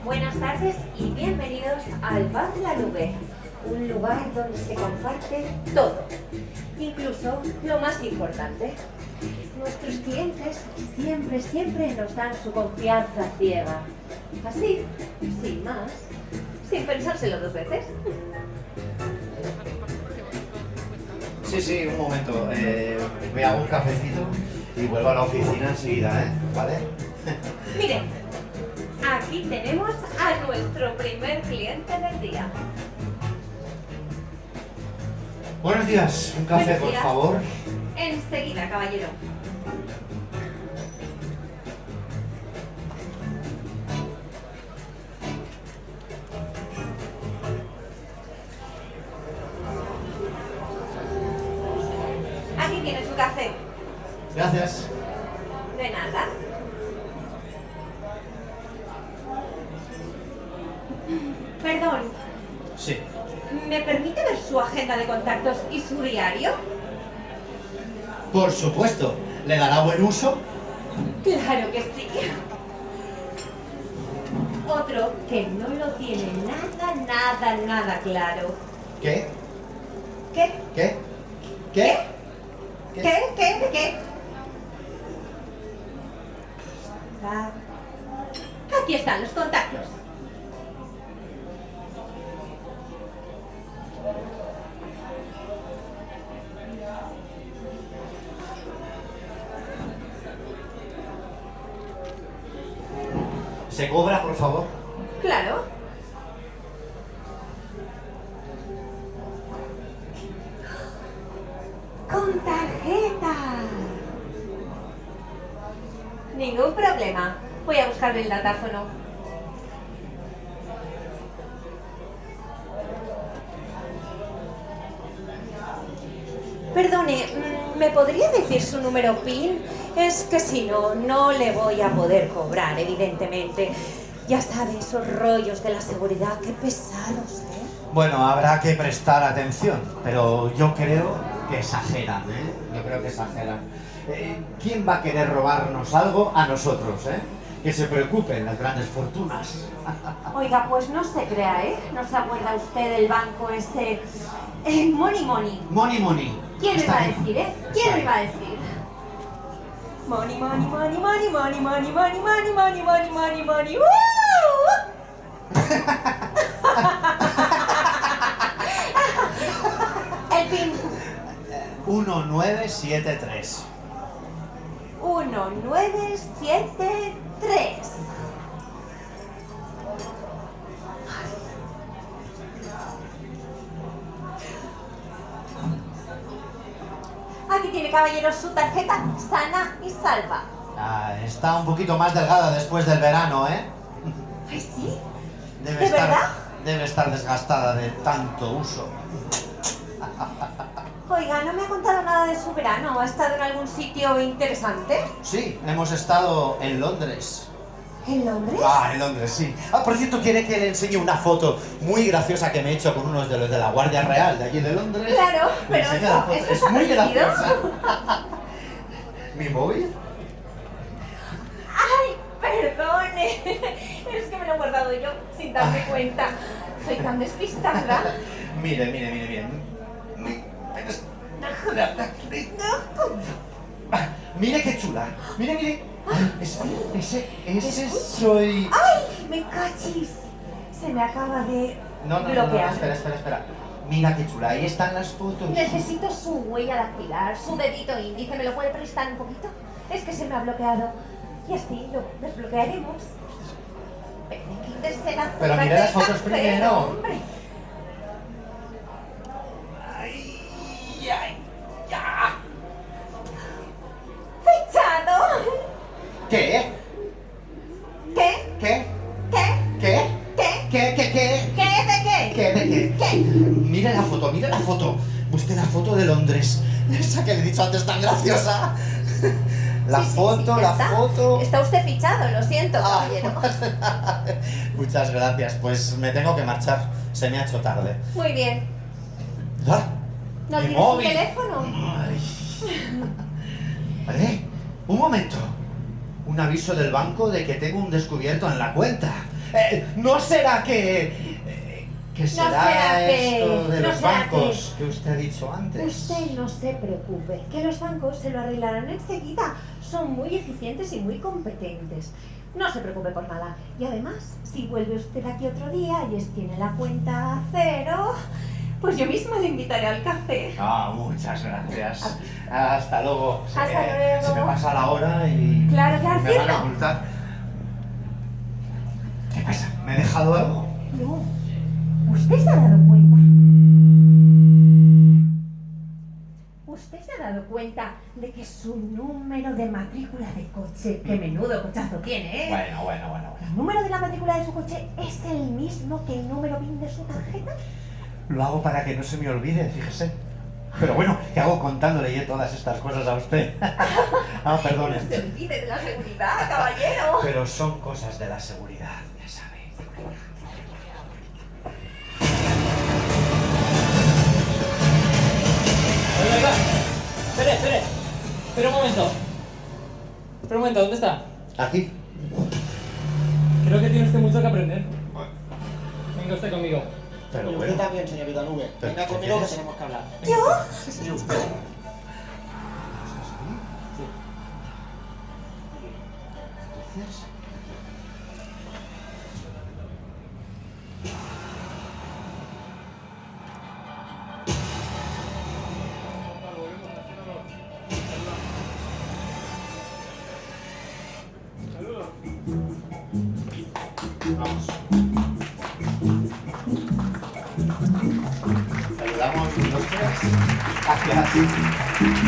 Buenas tardes y bienvenidos al Bar La Nube, un lugar donde se comparte todo, incluso lo más importante. Nuestros clientes siempre nos dan su confianza ciega, así, sin más, sin pensárselo dos veces. Sí, un momento. Me hago un cafecito y vuelvo a la oficina enseguida, ¿vale? Miren, aquí tenemos a nuestro primer cliente del día. Buenos días, un café, Buenos días. por favor. Enseguida, caballero. Aquí tiene su café. Gracias. De nada. Perdón, Sí. ¿me permite ver su agenda de contactos y su diario? Por supuesto. ¿Le dará buen uso? Claro que sí. Otro que no lo tiene nada claro. ¿Qué? ¿Qué? ¿Qué? ¿Qué? ¿Qué? Aquí están los contactos. ¿Se cobra, por favor? Claro. Con tarjeta. Ningún problema. Voy a buscarle el datáfono. Perdone, ¿me podría decir su número PIN? Es que si no, no le voy a poder cobrar, evidentemente. Ya sabe, esos rollos de la seguridad, qué pesados, ¿eh? Bueno, habrá que prestar atención, pero yo creo que exageran, ¿eh? Yo creo que exageran. ¿Quién va a querer robarnos algo a nosotros, eh? Que se preocupen las grandes fortunas. Oiga, pues no se crea, ¿eh? ¿No se acuerda usted del banco ese? Money. Money. ¿Quién le Está iba a bien. decir, eh? ¿Quién Está le iba a decir? Money. El PIN. 1973. 1973. Aquí tiene, caballero, su tarjeta sana y salva. Está un poquito más delgada después del verano, ¿eh? Ay, ¿sí? Debe ¿De estar, verdad? Debe estar desgastada de tanto uso. Oiga, no me ha contado nada de su verano. ¿Ha estado en algún sitio interesante? Sí, hemos estado en Londres. ¿En Londres? En Londres, sí. Por cierto, ¿quiere que le enseñe una foto muy graciosa que me he hecho con unos de los de la Guardia Real de aquí de Londres? Claro, Me pero enseña la foto. eso Es ha muy permitido. graciosa. ¿Mi móvil? ¡Ay, perdone! Es que me lo he guardado yo sin darme cuenta. Soy tan despistada. Mire. Mire qué chula. Mire. Ese soy... ¡Ay, me cachis! Se me acaba de No, bloquear. espera. Mira qué chula, ahí están las fotos. Necesito su huella dactilar, su dedito índice. ¿Me lo puede prestar un poquito? Es que se me ha bloqueado. Y así lo desbloquearemos. Pero mire las fotos café, primero. hombre. Ay, ya. ¡Fichado! ¿Qué? ¿Qué? ¿Qué? ¿Qué? ¿Qué? ¿Qué? ¿Qué? ¿Qué de qué? ¿Qué de qué? ¿Qué? Mire la foto. Busque la foto de Londres. Esa que le he dicho antes tan graciosa. La Sí, foto, ya la está. foto. Está usted fichado, lo siento, caballero. Muchas gracias, pues me tengo que marchar. Se me ha hecho tarde. Muy bien. Ah, ¿No mi tiene su móvil. teléfono? Ay. momento. Un aviso del banco de que tengo un descubierto en la cuenta. ¿No será que... ¿Qué será esto de los bancos que usted ha dicho antes? Usted no se preocupe, que los bancos se lo arreglarán enseguida. Son muy eficientes y muy competentes. No se preocupe por nada. Y además, si vuelve usted aquí otro día y tiene la cuenta a cero, pues yo misma le invitaré al café. Muchas gracias. Hasta luego. Hasta luego. Se me pasa la hora y... Claro, me van a cierto. multar. ¿Qué pasa? ¿Me he dejado algo? No. ¿Usted se ha dado cuenta? ¿Usted se ha dado cuenta de que su número de matrícula de coche, qué menudo cochazo tiene, Bueno. el número de la matrícula de su coche es el mismo que el número PIN de su tarjeta? Lo hago para que no se me olvide, fíjese. Pero bueno, ¿qué hago contándole yo todas estas cosas a usted? Perdone. No se olvide de la seguridad, caballero. Pero son cosas de la seguridad, ya sabe. Oiga. Espere un momento. Espera un momento, ¿dónde está? Aquí. Creo que tiene usted mucho que aprender. Venga usted conmigo. Pero Y bueno. usted también, señor Vidanube. Pero, Venga ¿qué conmigo que quieres? tenemos que hablar. ¿Yo? Sí, usted. Entonces... Vamos. Saludamos nosotros. Gracias.